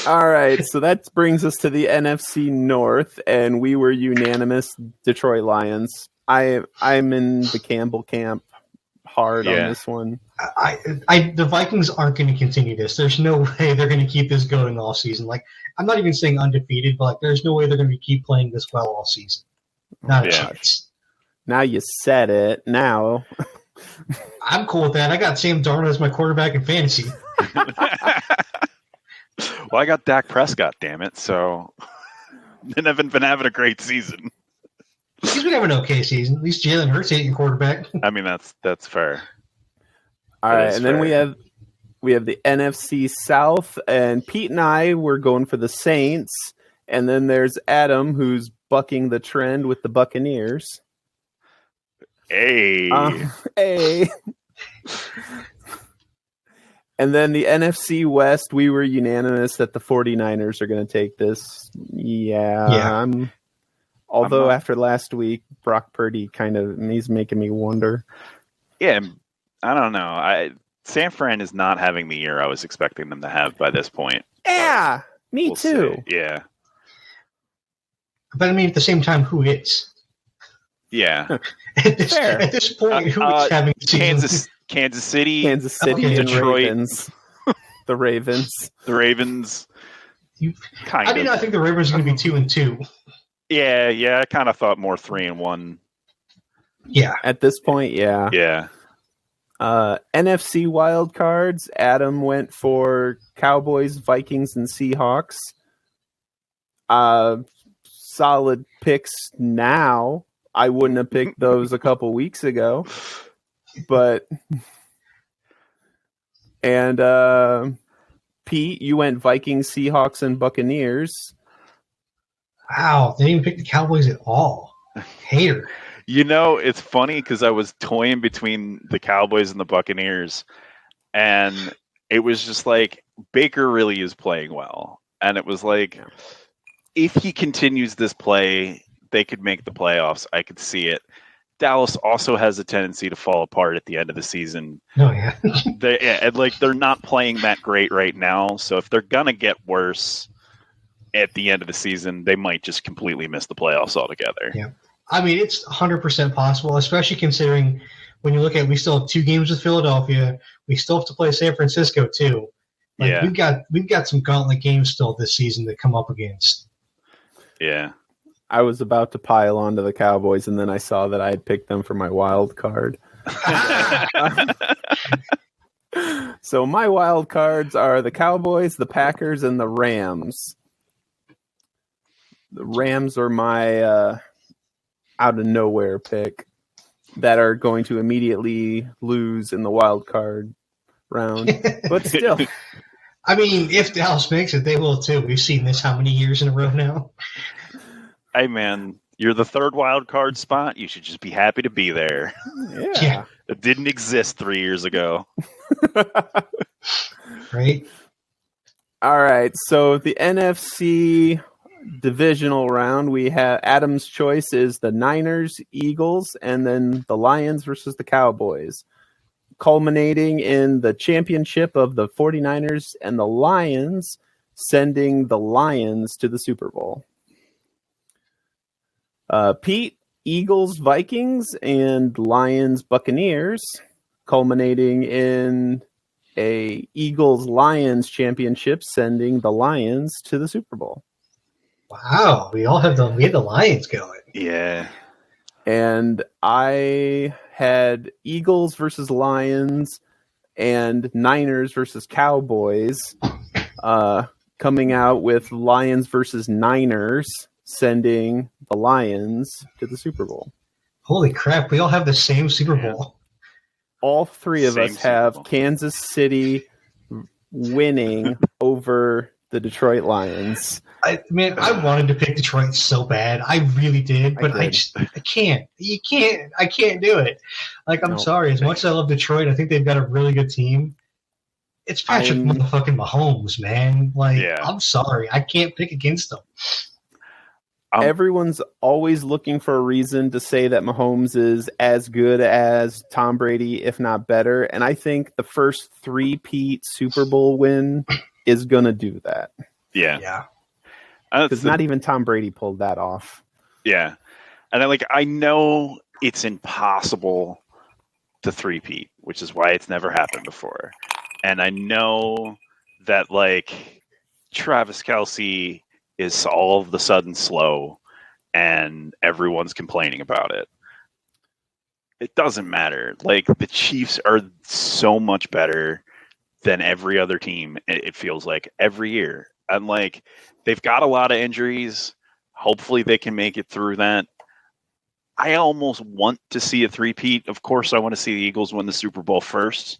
All right, so that brings us to the NFC North, and we were unanimous Detroit Lions. I'm in the Campbell camp hard on this one. The Vikings aren't going to continue this. There's no way they're going to keep this going all season. Like, I'm not even saying undefeated, but like, there's no way they're going to keep playing this well all season. Not a chance. Now you said it. Now I'm cool with that. I got Sam Darnold as my quarterback in fantasy. Well, I got Dak Prescott, damn it. So, and I've been having a great season. He's been having an okay season. At least Jalen Hurts ain't your quarterback. I mean, that's fair. all right, and then we have the NFC South, and Pete and I were going for the Saints, and then there's Adam who's bucking the trend with the Buccaneers. Hey. Hey. And then the NFC West, we were unanimous that the 49ers are going to take this. Yeah. Although after last week, Brock Purdy he's making me wonder. Yeah, I don't know. San Fran is not having the year I was expecting them to have by this point. Yeah, me too. See. Yeah. But I mean, at the same time, who is? Yeah. At this point, who is having the season? Kansas City, okay. Detroit, Ravens. The Ravens. The Ravens. I did not think the Ravens were going to be 2-2. Yeah. I kind of thought more 3-1. Yeah. At this point, yeah. Yeah. NFC wild cards. Adam went for Cowboys, Vikings, and Seahawks. Solid picks now. I wouldn't have picked those a couple weeks ago. But Pete, you went Vikings, Seahawks, and Buccaneers. Wow, they didn't pick the Cowboys at all. Hater. It's funny because I was toying between the Cowboys and the Buccaneers, and it was just like Baker really is playing well, and it was like if he continues this play, they could make the playoffs. I could see it. Dallas also has a tendency to fall apart at the end of the season. Oh yeah, they're not playing that great right now. So if they're gonna get worse at the end of the season, they might just completely miss the playoffs altogether. Yeah, I mean it's 100% possible, especially considering when you look at we still have 2 games with Philadelphia. We still have to play San Francisco too. We've got some gauntlet games still this season to come up against. Yeah. I was about to pile onto the Cowboys, and then I saw that I had picked them for my wild card. So my wild cards are the Cowboys, the Packers, and the Rams. The Rams are my out of nowhere pick that are going to immediately lose in the wild card round. But still. I mean, if Dallas makes it, they will too. We've seen this how many years in a row now? Hey, man, you're the third wild card spot. You should just be happy to be there. Yeah. It didn't exist 3 years ago. Right? All right, so the NFC divisional round, we have Adam's choice is the Niners, Eagles, and then the Lions versus the Cowboys, culminating in the championship of the 49ers and the Lions, sending the Lions to the Super Bowl. Pete, Eagles, Vikings, and Lions, Buccaneers, culminating in a Eagles-Lions championship, sending the Lions to the Super Bowl. Wow, we had the Lions going. Yeah. And I had Eagles versus Lions and Niners versus Cowboys, coming out with Lions versus Niners, sending the Lions to the Super Bowl. Holy crap, we all have the same Super Bowl. All three of Same us have Super Bowl. Kansas City winning over the Detroit Lions. I wanted to pick Detroit so bad. I really did, but I did. can't. I can't do it. Like, I'm No. sorry. As much as I love Detroit, I think they've got a really good team. It's Patrick motherfucking Mahomes, man. Like, Yeah. I'm sorry. I can't pick against them. Everyone's always looking for a reason to say that Mahomes is as good as Tom Brady, if not better. And I think the first three-peat Super Bowl win is going to do that. Yeah. Yeah. Because not even Tom Brady pulled that off. Yeah. And I know it's impossible to three-peat, which is why it's never happened before. And I know that, Travis Kelce is all of the sudden slow and everyone's complaining about it. It doesn't matter. The Chiefs are so much better than every other team, it feels like, every year. And they've got a lot of injuries. Hopefully they can make it through that. I almost want to see a three-peat. Of course, I want to see the Eagles win the Super Bowl first.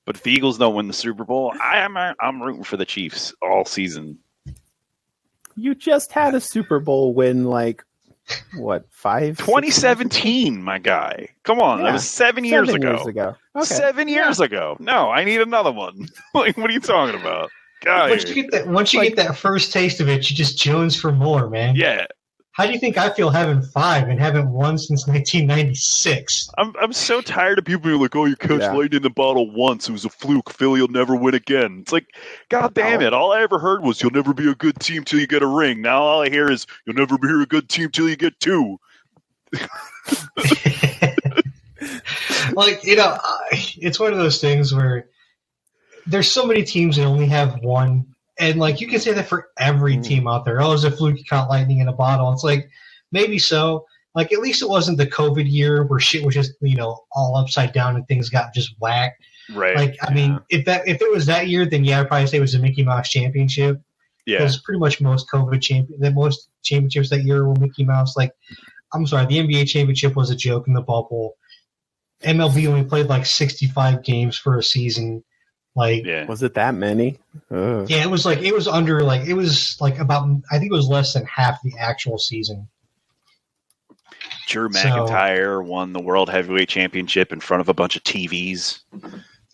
But if the Eagles don't win the Super Bowl, I'm rooting for the Chiefs all season. You just had a Super Bowl win, 2017, my guy. Come on, Yeah. that was 7 years ago. Okay. 7 years ago. No, I need another one. What are you talking about? God, Once you get that first taste of it, you just jones for more, man. yeah. How do you think I feel having 5 and haven't won since 1996? I'm so tired of people being like, "Oh, you catch lightning in the bottle once. It was a fluke. Philly will never win again." It's like, God damn it! All I ever heard was, "You'll never be a good team till you get a ring." Now all I hear is, "You'll never be a good team till you get 2." It's one of those things where there's so many teams that only have one. And, you can say that for every team out there. Oh, it's a fluke, you caught lightning in a bottle. It's maybe so. At least it wasn't the COVID year where shit was just, all upside down and things got just whacked. Right. If it was that year, then I'd probably say it was the Mickey Mouse Championship. Yeah. Because pretty much most championships that year were Mickey Mouse. I'm sorry, the NBA championship was a joke in the bubble. MLB only played 65 games for a season. Was it that many? Ugh. Yeah, it was about, I think it was less than half the actual season. Drew McIntyre won the World Heavyweight Championship in front of a bunch of TVs.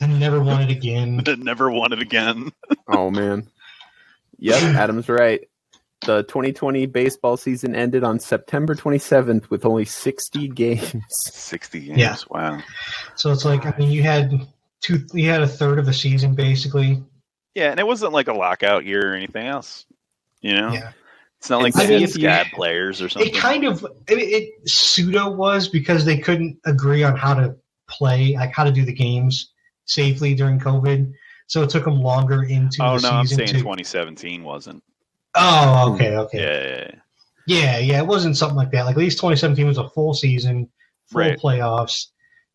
And never won it again. Never won it again. Oh, man. Yep, Adam's right. The 2020 baseball season ended on September 27th with only 60 games. 60 games, Yeah. Wow. So it's you had a third of a season, basically. Yeah, and it wasn't like a lockout year or anything else. Yeah. It's not like And they see had if you- SCAD players or something. It kind of it pseudo was because they couldn't agree on how to play, how to do the games safely during COVID. So it took them longer into the season. I'm saying 2017 wasn't. Oh, okay. Yeah. Yeah, it wasn't something like that. At least 2017 was a full season, full Right. playoffs.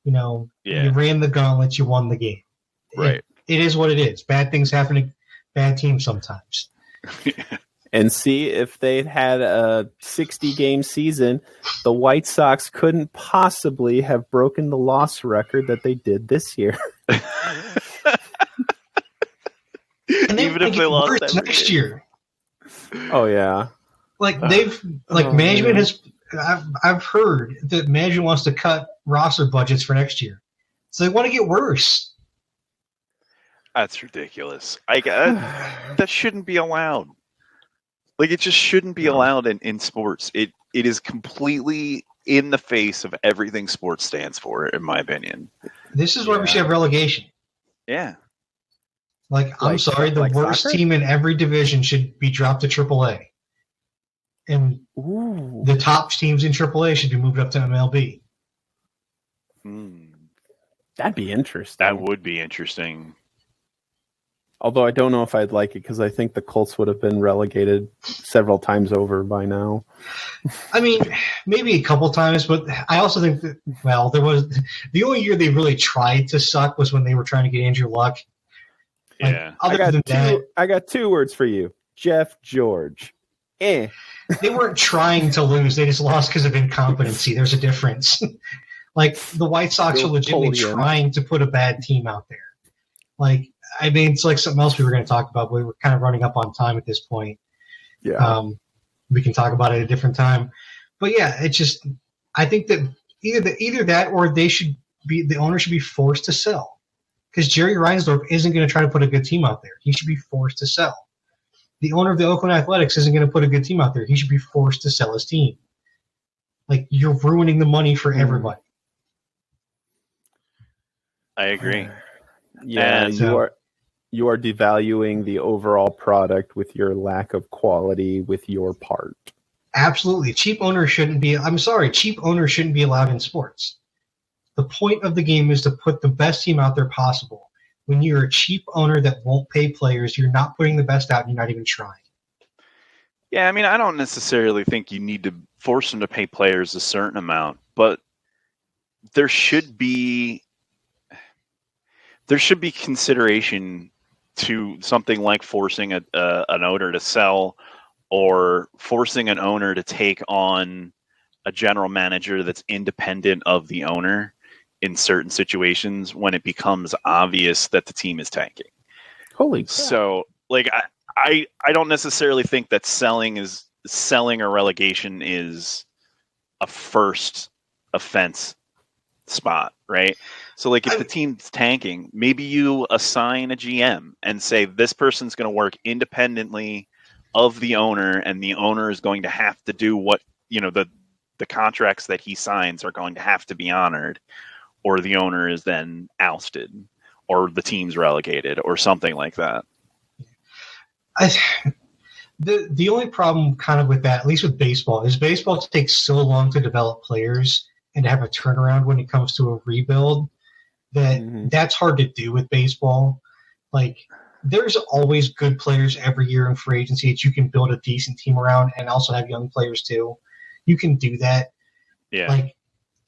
You Yeah. ran the gauntlet, you won the game. Right. It is what it is. Bad things happen to bad teams sometimes. And see, if they'd had a 60-game season, the White Sox couldn't possibly have broken the loss record that they did this year. And Even if they lost every next game. year. Oh, yeah. Management has. I've heard that management wants to cut roster budgets for next year, so they want to get worse. That's ridiculous. That shouldn't be allowed. Like, it just shouldn't be allowed in sports. It is completely in the face of everything sports stands for, in my opinion. This is why we should have relegation. Yeah. I'm sorry, the worst soccer? team in every division should be dropped to AAA. And the top teams in AAA should be moved up to MLB. That'd be interesting. That would be interesting. Although I don't know if I'd like it because I think the Colts would have been relegated several times over by now. I mean, maybe a couple times, but I also think that, there was the only year they really tried to suck was when they were trying to get Andrew Luck. Yeah. I got two words for you. Jeff George. They weren't trying to lose. They just lost because of incompetency. There's a difference. The White Sox are legitimately trying to put a bad team out there. It's like something else we were going to talk about, but we're kind of running up on time at this point. Yeah. We can talk about it at a different time. But yeah, it's just, I think that either that or the owner should be forced to sell. Because Jerry Reinsdorf isn't going to try to put a good team out there. He should be forced to sell. The owner of the Oakland Athletics isn't going to put a good team out there. He should be forced to sell his team. You're ruining the money for everybody. I agree. Yeah, you are devaluing the overall product with your lack of quality with your part. Absolutely. Cheap owners shouldn't be allowed in sports. The point of the game is to put the best team out there possible. When you're a cheap owner that won't pay players, you're not putting the best out and you're not even trying. Yeah, I mean, I don't necessarily think you need to force them to pay players a certain amount, but there should be consideration to something like forcing an owner to sell or forcing an owner to take on a general manager that's independent of the owner in certain situations when it becomes obvious that the team is tanking. Holy crap. So, I don't necessarily think that selling or relegation is a first offense spot, right? So, if the team's tanking, maybe you assign a GM and say this person's going to work independently of the owner, and the owner is going to have to do what the contracts that he signs are going to have to be honored, or the owner is then ousted, or the team's relegated, or something like that. The only problem kind of with that, at least with baseball, is baseball takes so long to develop players and to have a turnaround when it comes to a rebuild that that's hard to do with baseball. There's always good players every year in free agency that you can build a decent team around and also have young players too. You can do that. Yeah.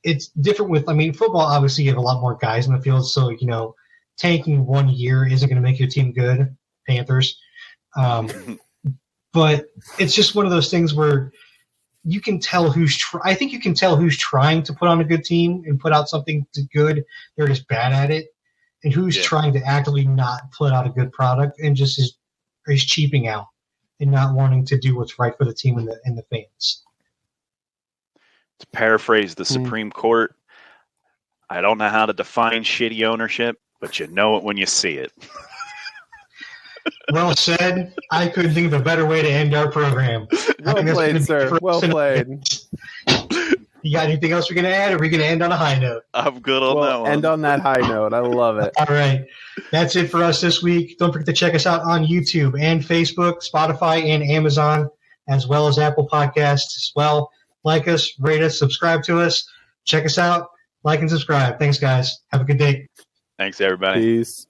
It's different with, football, obviously you have a lot more guys in the field. So, tanking 1 year isn't going to make your team good. Panthers. But it's just one of those things where you can tell I think you can tell who's trying to put on a good team and put out something good. They're just bad at it. And who's trying to actively not put out a good product and just is cheaping out and not wanting to do what's right for the team and the fans. To paraphrase the Supreme Court, I don't know how to define shitty ownership, but you know it when you see it. Well said. I couldn't think of a better way to end our program. Well played, sir. Well played. You got anything else we're going to add, or are we going to end on a high note? I'm good on that one. End on that high note. I love it. All right. That's it for us this week. Don't forget to check us out on YouTube and Facebook, Spotify, and Amazon, as well as Apple Podcasts as well. Like us, rate us, subscribe to us. Check us out. Like and subscribe. Thanks, guys. Have a good day. Thanks, everybody. Peace.